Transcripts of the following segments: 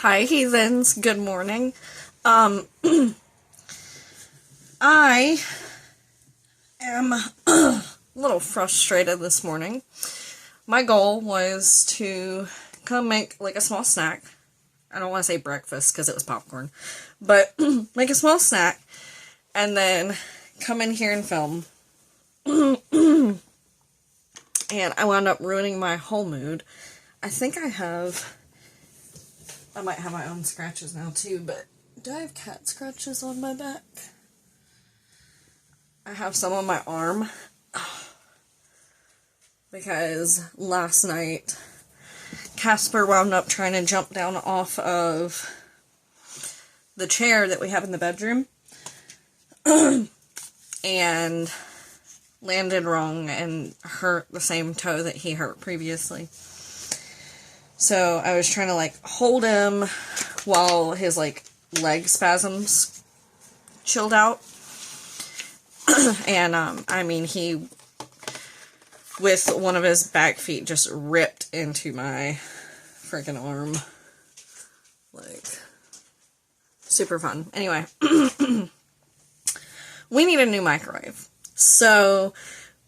Hi, heathens. Good morning. I am a little frustrated this morning. My goal was to come make, like, a small snack. I don't want to say breakfast, because it was popcorn. But make a small snack, and then come in here and film. And I wound up ruining my whole mood. I think I might have my own scratches now too, but do I have cat scratches on my back? I have some on my arm. Because last night, Casper wound up trying to jump down off of the chair that we have in the bedroom. And landed wrong and hurt the same toe that he hurt previously. So I was trying to, like, hold him while his, like, leg spasms chilled out. And, I mean, he, with one of his back feet, just ripped into my freaking arm. Like, super fun. Anyway, we need a new microwave. So,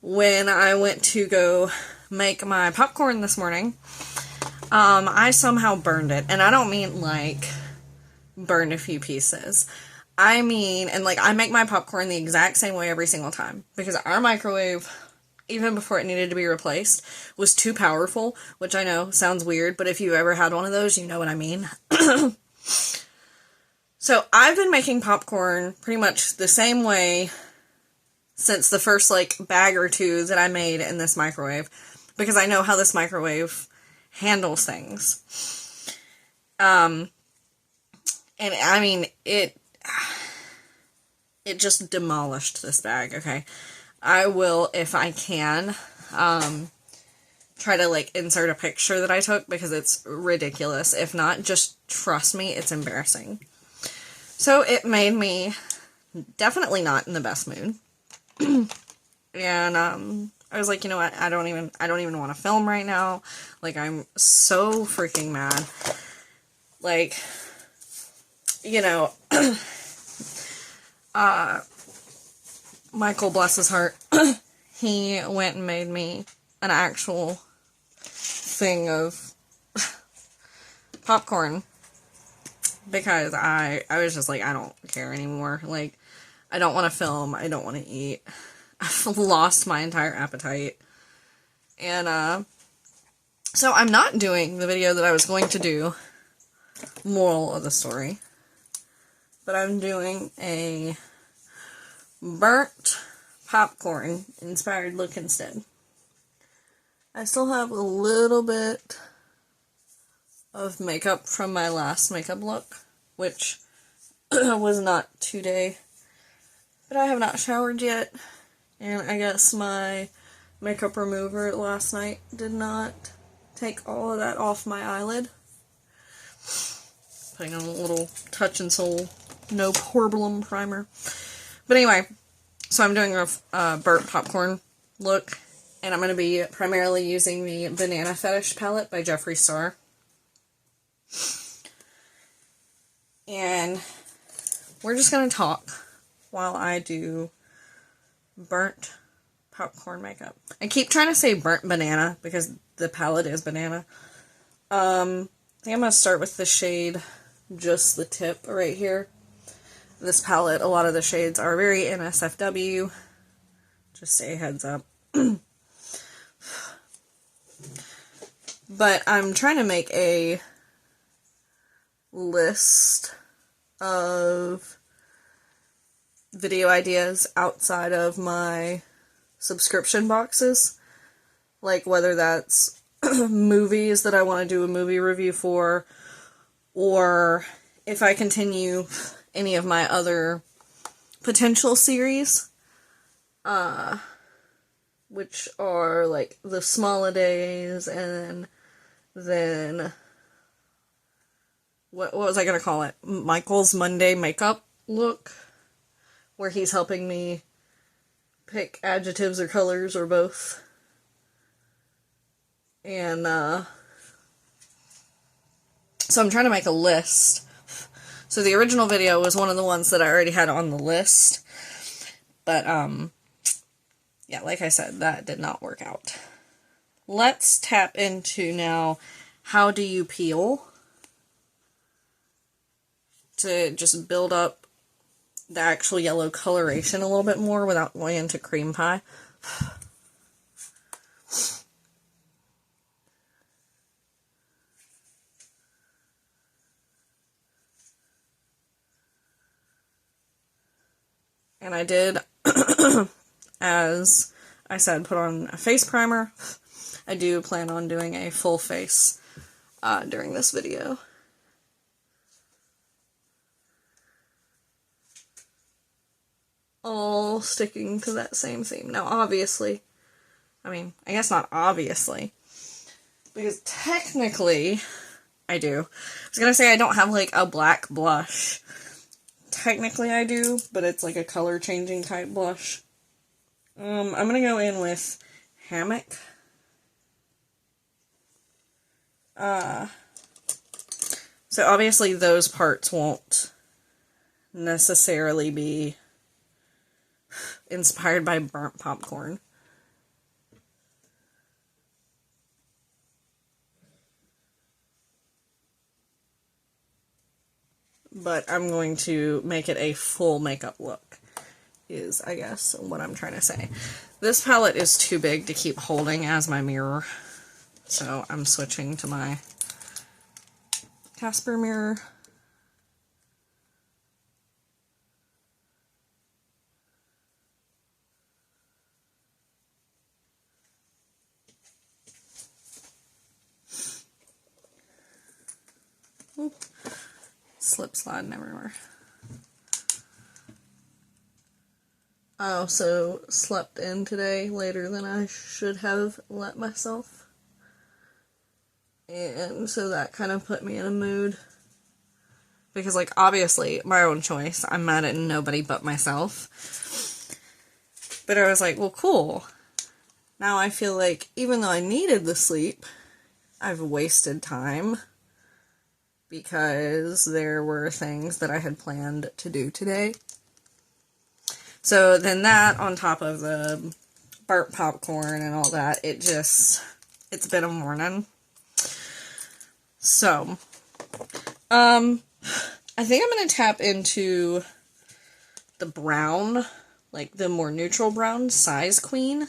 when I went to go make my popcorn this morning, I somehow burned it. And I don't mean, like, burned a few pieces. I mean, and, like, I make my popcorn the exact same way every single time. Because our microwave, even before it needed to be replaced, was too powerful. Which I know sounds weird, but if you ever had one of those, you know what I mean. So, I've been making popcorn pretty much the same way since the first, like, bag or two that I made in this microwave. Because I know how this microwave handles things. And I mean, it just demolished this bag, okay? I will, if I can, try to, like, insert a picture that I took, because it's ridiculous. If not, just trust me, it's embarrassing. So, it made me definitely not in the best mood. And, I was like, you know what, I don't even want to film right now. Like, I'm so freaking mad. Like, you know, Michael, bless his heart, he went and made me an actual thing of popcorn. Because I was just like, I don't care anymore. Like, I don't want to film, I don't want to eat. I've lost my entire appetite. And, so I'm not doing the video that I was going to do, moral of the story. But I'm doing a burnt popcorn inspired look instead. I still have a little bit of makeup from my last makeup look, which was not today. But I have not showered yet. And I guess my makeup remover last night did not take all of that off my eyelid. Putting on a little Touch and Soul No Problem primer. But anyway, so I'm doing a burnt popcorn look. And I'm going to be primarily using the Banana Fetish palette by Jeffree Star. And we're just going to talk while I do burnt popcorn makeup. I keep trying to say burnt banana because the palette is banana. I think I'm going to start with the shade, just the tip right here. This palette, a lot of the shades are very NSFW. Just say heads up. But I'm trying to make a list of video ideas outside of my subscription boxes. Like, whether that's movies that I want to do a movie review for, or if I continue any of my other potential series, which are, like, the Small-A-Days, and then, what was I gonna call it? Michael's Monday Makeup Look, where he's helping me pick adjectives or colors or both. And, So I'm trying to make a list. So the original video was one of the ones that I already had on the list. But, yeah, like I said, that did not work out. Let's tap into now, how do you peel to just build up the actual yellow coloration a little bit more without going into cream pie. And I did, as I said, put on a face primer. I do plan on doing a full face during this video. All sticking to that same theme. Now, obviously, I mean, I guess not obviously, because technically, I do. I was gonna say I don't have, like, a black blush. Technically I do, but it's like a color changing type blush. I'm gonna go in with Hammock. So obviously those parts won't necessarily be inspired by burnt popcorn. But I'm going to make it a full makeup look, is, I guess, what I'm trying to say. This palette is too big to keep holding as my mirror, so I'm switching to my Casper mirror. Oop. Slip sliding everywhere. I also slept in today later than I should have let myself. And so that kind of put me in a mood. Because, like, obviously, my own choice. I'm mad at nobody but myself. But I was like, well, cool. Now I feel like, even though I needed the sleep, I've wasted time. Because there were things that I had planned to do today. So then that, on top of the burnt popcorn and all that, it's been a morning. So, I think I'm going to tap into the brown, like the more neutral brown, Size Queen.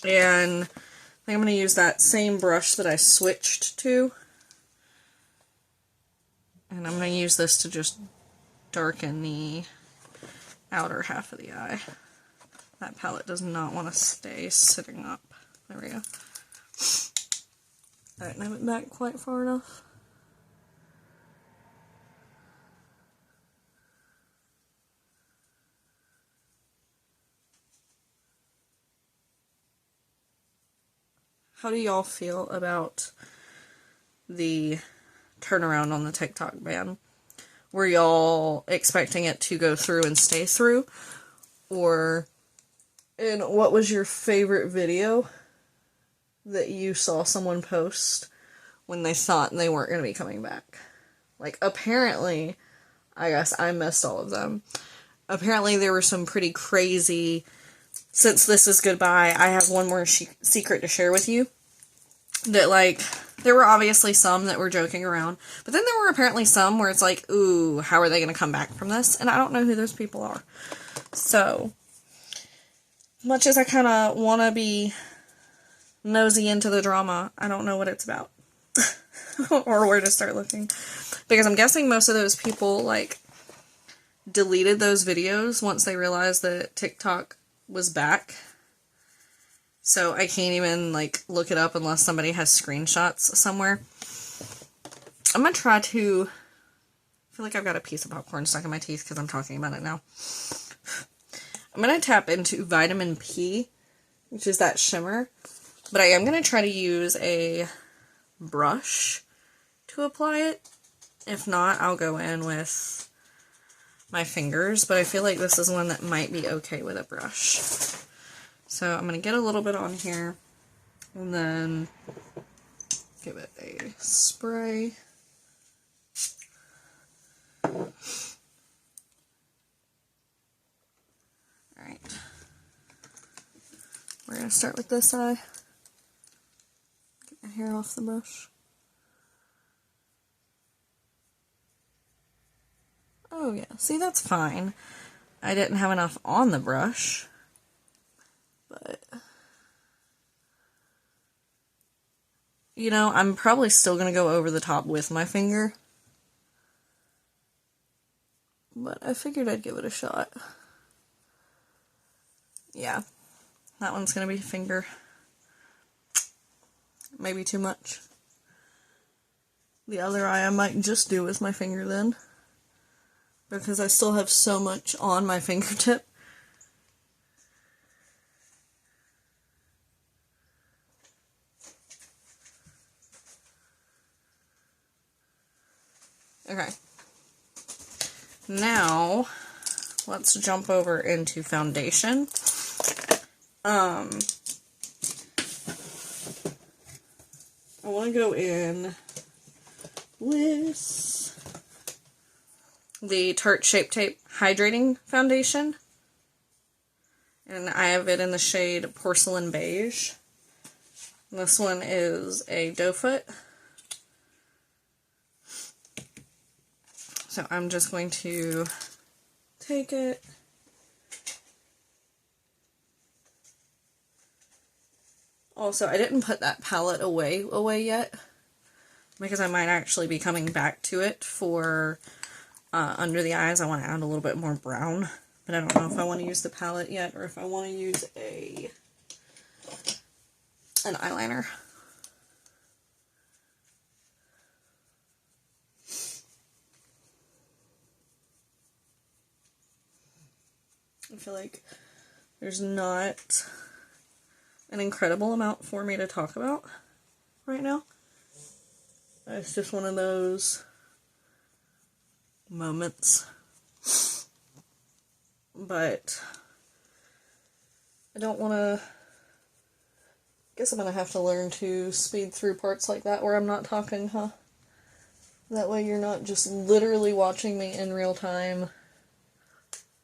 And I think I'm going to use that same brush that I switched to. And I'm going to use this to just darken the outer half of the eye. That palette does not want to stay sitting up. There we go. I didn't have it back quite far enough. How do y'all feel about the turnaround on the TikTok ban? Were y'all expecting it to go through and stay through? And what was your favorite video that you saw someone post when they thought they weren't going to be coming back? Like, apparently, I guess I missed all of them. Apparently there were some pretty crazy, since this is goodbye, I have one more secret to share with you. That, like, there were obviously some that were joking around, but then there were apparently some where it's like, ooh, how are they going to come back from this? And I don't know who those people are. So, much as I kind of want to be nosy into the drama, I don't know what it's about. Or where to start looking. Because I'm guessing most of those people, like, deleted those videos once they realized that TikTok was back. So I can't even, like, look it up unless somebody has screenshots somewhere. I'm going to try to... I feel like I've got a piece of popcorn stuck in my teeth because I'm talking about it now. I'm going to tap into Vitamin P, which is that shimmer. But I am going to try to use a brush to apply it. If not, I'll go in with my fingers. But I feel like this is one that might be okay with a brush. So I'm going to get a little bit on here, and then give it a spray. Alright. We're going to start with this eye. Get my hair off the brush. Oh yeah, see, that's fine. I didn't have enough on the brush, but you know, I'm probably still going to go over the top with my finger, but I figured I'd give it a shot. Yeah, that one's going to be finger. Maybe too much. The other eye I might just do with my finger then, because I still have so much on my fingertip. Okay. Now, let's jump over into foundation. I want to go in with the Tarte Shape Tape Hydrating Foundation. And I have it in the shade Porcelain Beige. And this one is a doe foot. So I'm just going to take it. Also, I didn't put that palette away yet, because I might actually be coming back to it for under the eyes. I want to add a little bit more brown, but I don't know if I want to use the palette yet or if I want to use an eyeliner. I feel like there's not an incredible amount for me to talk about right now. It's just one of those moments. But I don't want to... guess I'm going to have to learn to speed through parts like that where I'm not talking, huh? That way you're not just literally watching me in real time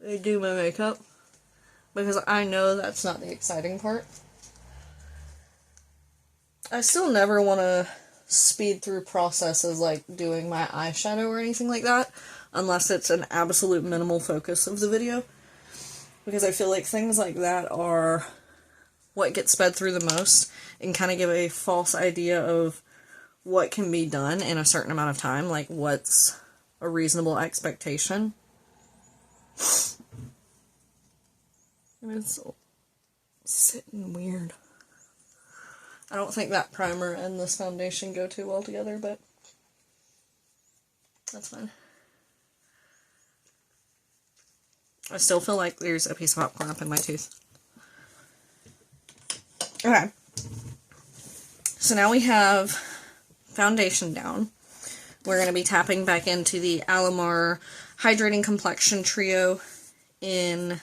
I do my makeup, because I know that's not the exciting part. I still never want to speed through processes like doing my eyeshadow or anything like that, unless it's an absolute minimal focus of the video, because I feel like things like that are what gets sped through the most and kind of give a false idea of what can be done in a certain amount of time, like what's a reasonable expectation. And it's sitting weird. I don't think that primer and this foundation go too well together, but that's fine. I still feel like there's a piece of popcorn up in my tooth. Okay. So now we have foundation down. We're going to be tapping back into the Alamar Hydrating Complexion Trio in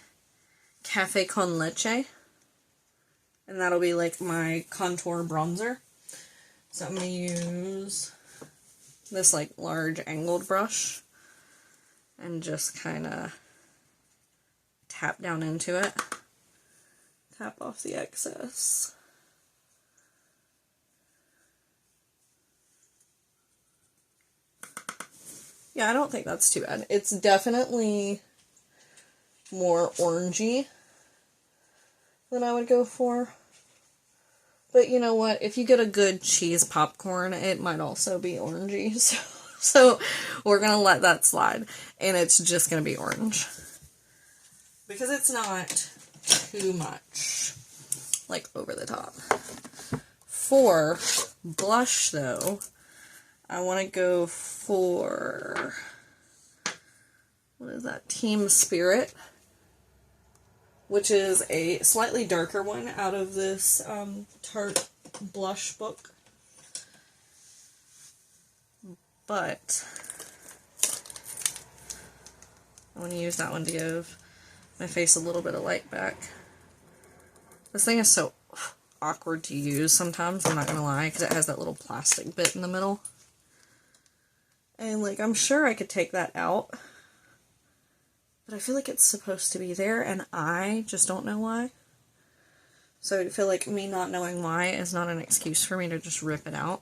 Café con Leche. And that'll be like my contour bronzer. So I'm going to use this like large angled brush and just kind of tap down into it. Tap off the excess. Yeah, I don't think that's too bad. It's definitely more orangey than I would go for. But you know what? If you get a good cheese popcorn, it might also be orangey. So we're going to let that slide. And it's just going to be orange. Because it's not too much, like, over the top. For blush, though, I want to go for, what is that, Team Spirit, which is a slightly darker one out of this Tarte blush book. But I want to use that one to give my face a little bit of light back. This thing is so awkward to use sometimes, I'm not gonna lie, because it has that little plastic bit in the middle. And, like, I'm sure I could take that out, but I feel like it's supposed to be there, and I just don't know why. So I feel like me not knowing why is not an excuse for me to just rip it out.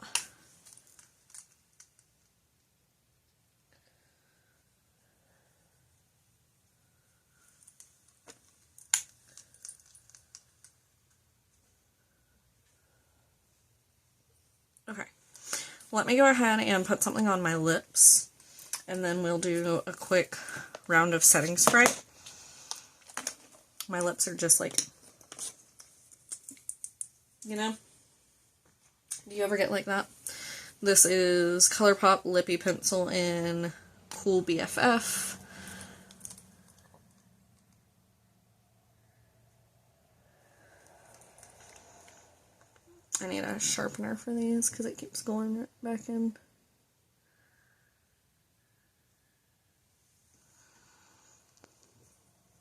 Okay, let me go ahead and put something on my lips, and then we'll do a quick round of setting spray. My lips are just like, you know? Do you ever get like that? This is ColourPop Lippy Pencil in Cool BFF. I need a sharpener for these because it keeps going back in.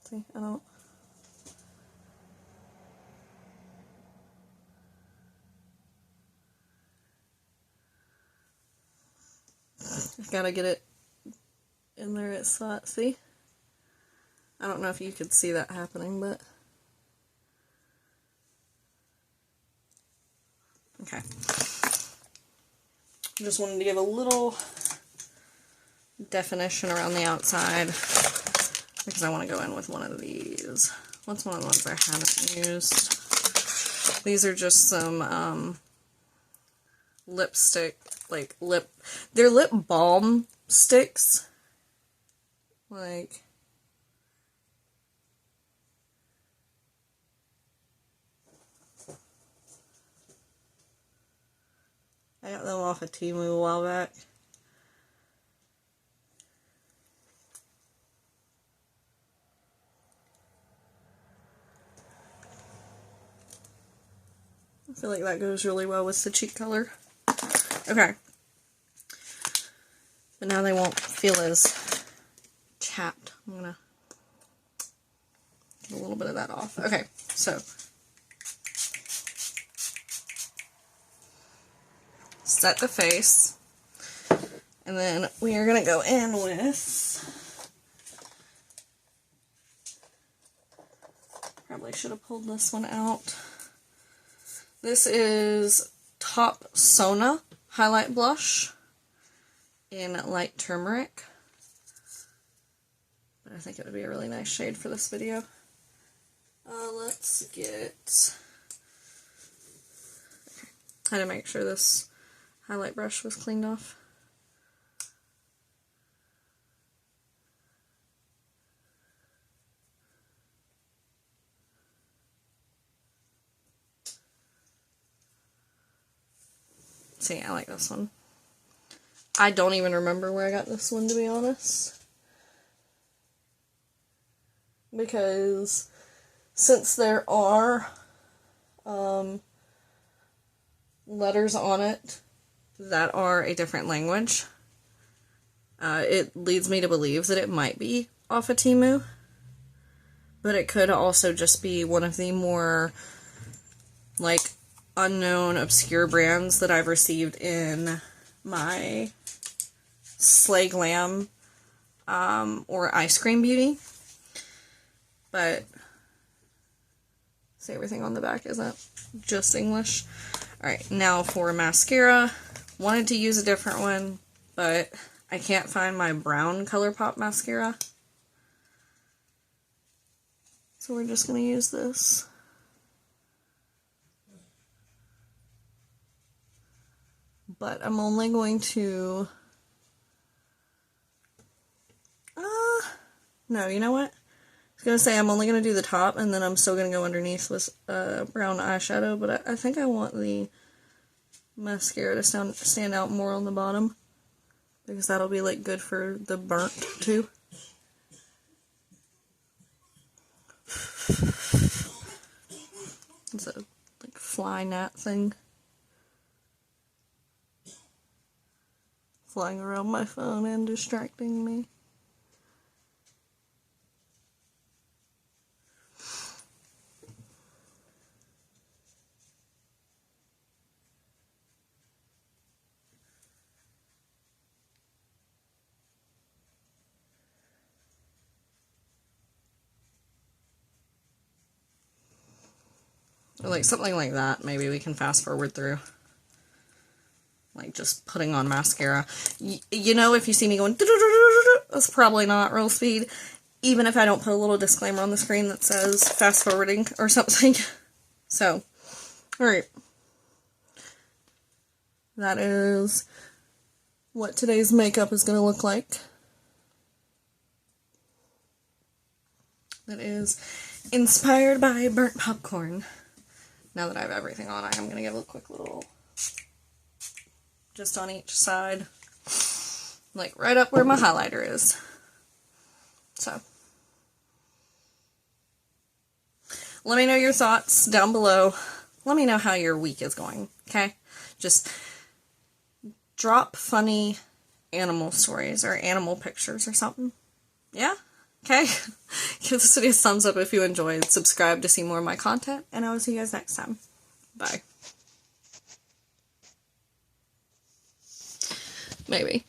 See, I don't. I've got to get it in there at spot. See? I don't know if you could see that happening, but. Okay. Just wanted to give a little definition around the outside because I want to go in with one of these. What's one of the ones I haven't used? These are just some lipstick, like they're lip balm sticks. Like, I got them off of Temu a while back. I feel like that goes really well with the cheek color. Okay. But now they won't feel as chapped. I'm gonna get a little bit of that off. Okay, so set the face, and then we are gonna go in with, probably should have pulled this one out. This is Top Sona Highlight Blush in Light Turmeric. But I think it would be a really nice shade for this video. Let's get, I had to make sure this highlight brush was cleaned off. See, I like this one. I don't even remember where I got this one, to be honest. Because since there are letters on it that are a different language, it leads me to believe that it might be off of Temu. But it could also just be one of the more, like, unknown, obscure brands that I've received in my Slay Glam or Ice Cream Beauty. But, see, everything on the back isn't just English. Alright, now for mascara. Wanted to use a different one, but I can't find my brown ColourPop mascara. So we're just going to use this. But I'm only going to, no, you know what? I was going to say I'm only going to do the top, and then I'm still going to go underneath with brown eyeshadow, but I think I want the mascara to stand out more on the bottom, because that'll be, like, good for the burnt, too. It's a, like, fly gnat thing. Flying around my phone and distracting me. Or like something like that, maybe we can fast forward through. Like just putting on mascara. You know, if you see me going, that's probably not real speed. Even if I don't put a little disclaimer on the screen that says fast forwarding or something. So, alright. That is what today's makeup is going to look like. That is inspired by burnt popcorn. Now that I have everything on, I am going to give a quick little, just on each side, like right up where my highlighter is. So, let me know your thoughts down below. Let me know how your week is going, okay? Just drop funny animal stories or animal pictures or something. Yeah? Okay? Give this video a thumbs up if you enjoyed. Subscribe to see more of my content, and I will see you guys next time. Bye. Maybe.